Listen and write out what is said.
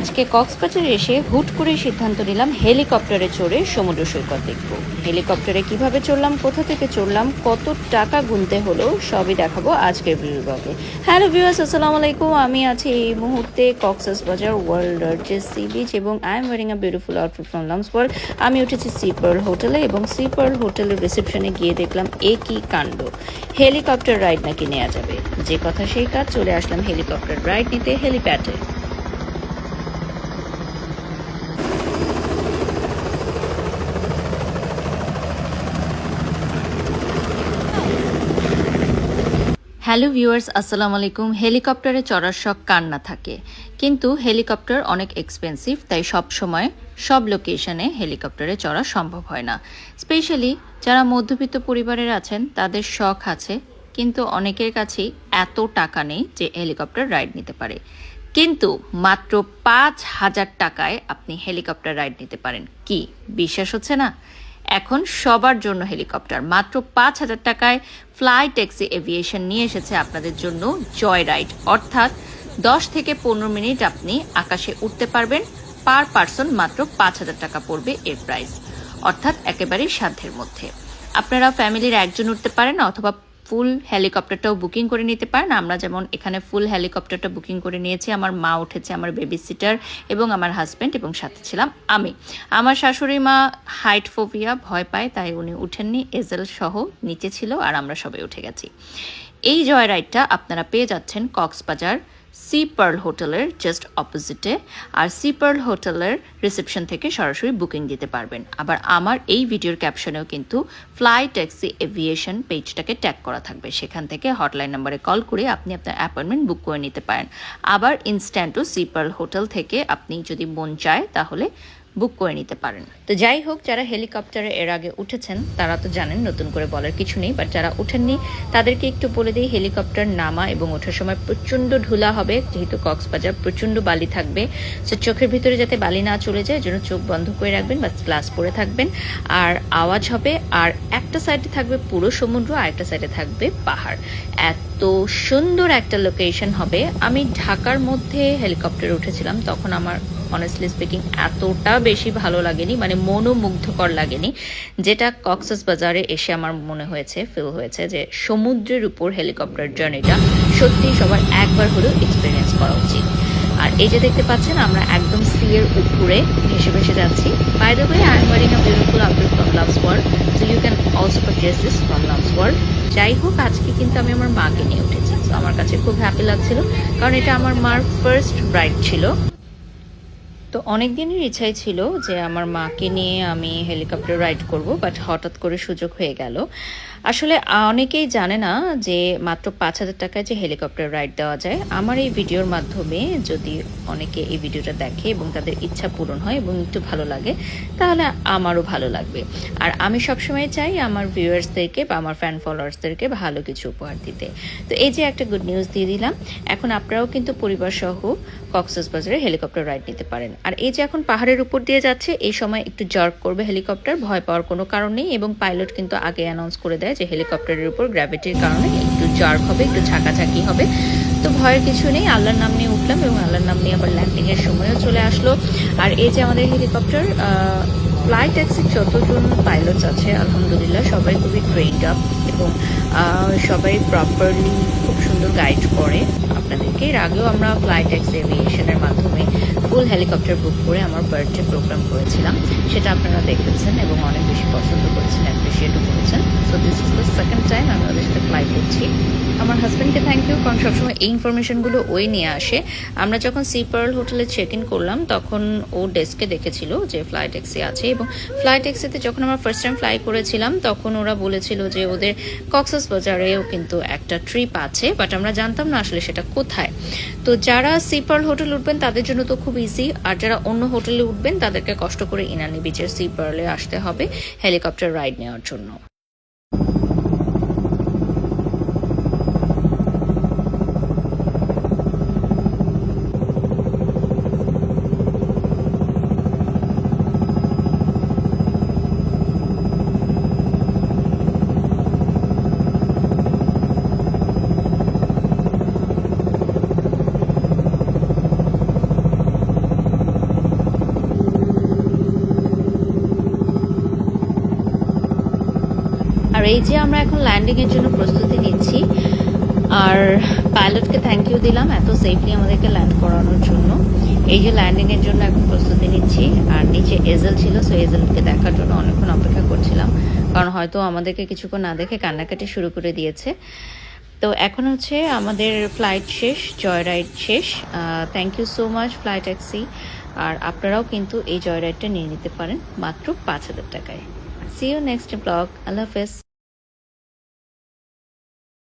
আজকে কক্সবাজারে এসে হুট করে সিদ্ধান্ত নিলাম হেলিকপ্টারে চড়ে সমুদ্র সৈকত দেখব। হেলিকপ্টারে কিভাবে চড়লাম, কোথা থেকে চড়লাম, কত টাকা গুনতে হলো, সবই দেখাবো আজকের ব্লগে। হ্যালো ভিউয়ার্স, আসসালামু আলাইকুম। আমি আছি এই মুহূর্তে Cox's Bazar world largest sea beach এবং I am wearing a beautiful outfit from Lams world. আমি উঠেছি সি পার্ল হোটেলে এবং সি পার্ল হোটেলের রিসেপশনে গিয়ে দেখলাম এ কি কাণ্ড, হেলিকপ্টার রাইড নাকি নেওয়া যাবে। যে কথা সেই কাজ, চলে আসলাম হেলিকপ্টার রাইড নিতে হেলিপ্যাডে। হ্যালো ভিউয়ার্স, আসসালামু আলাইকুম। হেলিকপ্টারে চড়ার শখ কার না থাকে, কিন্তু হেলিকপ্টার অনেক এক্সপেন্সিভ, তাই সব সময় সব লোকেশনে হেলিকপ্টারে চড়া সম্ভব হয় না। স্পেশালি যারা মধ্যবিত্ত পরিবারের আছেন তাদের শখ আছে, কিন্তু অনেকের কাছেই এত টাকা নেই যে হেলিকপ্টার রাইড নিতে পারে। কিন্তু মাত্র 5,000 টাকায় আপনি হেলিকপ্টার রাইড নিতে পারেন। কি বিশ্বাস হচ্ছে না? এখন সবার জন্য হেলিকপ্টার মাত্র 5,000 টাকায় ফ্লাই ট্যাক্সি এভিয়েশন নিয়ে এসেছে আপনাদের জন্য জয় রাইড, অর্থাৎ 10 থেকে 15 মিনিট আপনি আকাশে উঠতে পারবেন। পার পারসন মাত্র 5,000 টাকা পড়বে এর প্রাইস, অর্থাৎ একেবারেই সাধ্যের মধ্যে। আপনারা ফ্যামিলির একজন উঠতে পারেন অথবা ফুল হেলিকপ্টারটাও বুকিং করে নিতে পারেন। আমরা যেমন এখানে ফুল হেলিকপ্টারটা বুকিং করে নিয়েছি। আমার মা উঠেছে, আমার বেবি সিটার এবং আমার হাজব্যান্ড, এবং সাথে ছিলাম আমি। আমার শাশুড়ি মা হাইট ফোবিয়া, ভয় পায়, তাই উনি উঠেননি। এজেল সহ নিচে ছিল আর আমরা সবাই উঠে গেছি। এই জয় রাইডটা আপনারা পেয়ে যাচ্ছেন কক্সবাজার সি পার্ল হোটেলের জাস্ট অপোজিটে, আর সি পার্ল হোটেলের রিসেপশন থেকে সরাসরি বুকিং দিতে পারবেন। আবার আমার এই ভিডিওর ক্যাপশনেও কিন্তু ফ্লাই ট্যাক্সি এভিয়েশন পেজটাকে ট্যাগ করা থাকবে, সেখান থেকে হটলাইন নাম্বারে কল করে আপনি আপনার অ্যাপয়েন্টমেন্ট বুক করে নিতে পারেন। আবার ইনস্ট্যান্টও সি পার্ল হোটেল থেকে আপনি যদি মন চায় তাহলে বুক করে নিতে পারেন। তো যাই হোক, যারা হেলিকপ্টারে এর আগে উঠেছেন তারা তো জানেন, নতুন করে বলার কিছু নেই। বাট যারা উঠেননি তাদেরকে একটু বলে দিই, হেলিকপ্টার নামা এবং ওঠার সময় প্রচণ্ড ধুলা হবে, যেহেতু কক্সবাজার প্রচণ্ড বালি থাকবে। সো চোখের ভিতরে যাতে বালি না চলে যায়, জন্য চোখ বন্ধ করে রাখবেন বা গ্লাস পরে থাকবেন। আর আওয়াজ হবে, আর একটা সাইডে থাকবে পুরো সমুদ্র, আর একটা সাইডে থাকবে পাহাড়। এত সুন্দর একটা লোকেশন হবে। আমি ঢাকার মধ্যে হেলিকপ্টারে উঠেছিলাম, তখন আমার অনেস্টলি স্পিকিং এতটা বেশি ভালো লাগেনি, মানে মনোমুগ্ধকর লাগেনি, যেটা কক্সবাজারে এসে আমার মনে হয়েছে, ফিল হয়েছে যে সমুদ্রের উপর হেলিকপ্টার জার্নিটা সত্যি সবার একবার হলেও এক্সপিরিয়েন্স করা উচিত। আর এই যে দেখতে পাচ্ছেন, আমরা একদম সি এর উপরে ভেসে ভেসে যাচ্ছি। By the way, I am wearing a beautiful outfit from Loves World, so you can also purchase this from Loves World. যাই হোক, আজকে কিন্তু আমি আমার মাকে নিয়ে উঠেছি, তো আমার কাছে খুব হ্যাপি লাগছিল, কারণ এটা আমার মার ফার্স্ট রাইড ছিল। তো অনেক দিনের ইচ্ছাই ছিল যে আমার মাকে নিয়ে আমি হেলিকপ্টার রাইড করব, বাট হঠাৎ করে সুযোগ হয়ে গেল। আসলে অনেকেই জানে না যে মাত্র 5,000 টাকায় যে হেলিকপ্টার রাইড দেওয়া যায়। আমার এই ভিডিওর মাধ্যমে যদি অনেকে এই ভিডিওটা দেখে এবং তাদের ইচ্ছা পূরণ হয় এবং একটু ভালো লাগে, তাহলে আমারও ভালো লাগবে। আর আমি সবসময় চাই আমার ভিউয়ার্সদেরকে বা আমার ফ্যান ফলোয়ার্সদেরকে ভালো কিছু উপহার দিতে। তো এই যে একটা গুড নিউজ দিয়ে দিলাম, এখন আপনারাও কিন্তু পরিবার সহ কক্সবাজারে হেলিকপ্টার রাইড নিতে পারেন। আর এই যে এখন পাহাড়ের উপর দিয়ে যাচ্ছে, এই সময় একটু জার্ক করবে হেলিকপ্টার, ভয় পাওয়ার কোনো কারণ নেই। এবং পাইলট কিন্তু আগে অ্যানাউন্স করে দেয় যে হেলিকপ্টারের উপর গ্র্যাভিটির কারণে একটু জার্ক হবে, একটু ঝাঁকাঝাঁকি হবে। তো ভয়ের কিছু নেই, আল্লাহর নাম নিয়ে উঠলাম এবং আল্লাহর নাম নিয়ে আবার ল্যান্ডিংয়ের সময়ও চলে আসলো। আর এই যে আমাদের হেলিকপ্টার ফ্লাই ট্যাক্সির যতজন পাইলটস আছে, আলহামদুলিল্লাহ সবাই খুবই ট্রেন্ড আপ এবং সবাই প্রপারলি খুব সুন্দর গাইড করে আপনাদেরকে। এর আগেও আমরা ফ্লাই ট্যাক্সি এভিয়েশনের মাধ্যমে ফুল হেলিকপ্টার বুক করে আমার বার্থডে প্রোগ্রাম করেছিলাম, সেটা আপনারা দেখেছেন এবং অনেক বেশি পছন্দ করেছেন, অ্যাপ্রিসিয়েটও করেছেন। So this is the second time আমি ওদের সাথে ফ্লাই করছি। আমার হাজব্যান্ডকে থ্যাংক ইউ, কারণ সবসময় এই ইনফরমেশনগুলো ওই নিয়ে আসে। আমরা যখন সি পার্ল হোটেলে চেক ইন করলাম, তখন ও ডেস্কে দেখেছিল যে ফ্লাই ট্যাক্সি আছে, এবং ফ্লাই ট্যাক্সিতে যখন আমরা ফার্স্ট টাইম ফ্লাই করেছিলাম তখন ওরা বলেছিল যে ওদের কক্সবাজারেও কিন্তু একটা ট্রিপ আছে, বাট আমরা জানতাম না আসলে সেটা কোথায়। তো যারা সি পার্ল হোটেল উঠবেন তাদের জন্য তো খুব ইজি, আর যারা অন্য হোটেলে উঠবেন তাদেরকে কষ্ট করে ইনানি বিচের সি পার্লে আসতে হবে হেলিকপ্টার রাইড নেওয়ার জন্য। আর এই যে আমরা এখন ল্যান্ডিংয়ের জন্য প্রস্তুতি নিচ্ছি, আর পাইলটকে থ্যাংক ইউ দিলাম এত সেফলি আমাদেরকে ল্যান্ড করানোর জন্য। এই যে ল্যান্ডিংয়ের জন্য এখন প্রস্তুতি নিচ্ছি, আর নিচে এজেল ছিল, সো এজেলকে দেখার জন্য অনেকক্ষণ অপেক্ষা করছিলাম, কারণ হয়তো আমাদেরকে কিছুক্ষণ না দেখে কান্নাকাটি শুরু করে দিয়েছে। তো এখন হচ্ছে আমাদের ফ্লাইট শেষ, জয় রাইড শেষ। Thank you so much fly taxi. আর আপনারাও কিন্তু এই জয় রাইডটা নিয়ে নিতে পারেন মাত্র 5,000 টাকায়। See you next blog. আল্লাহ হাফেজ।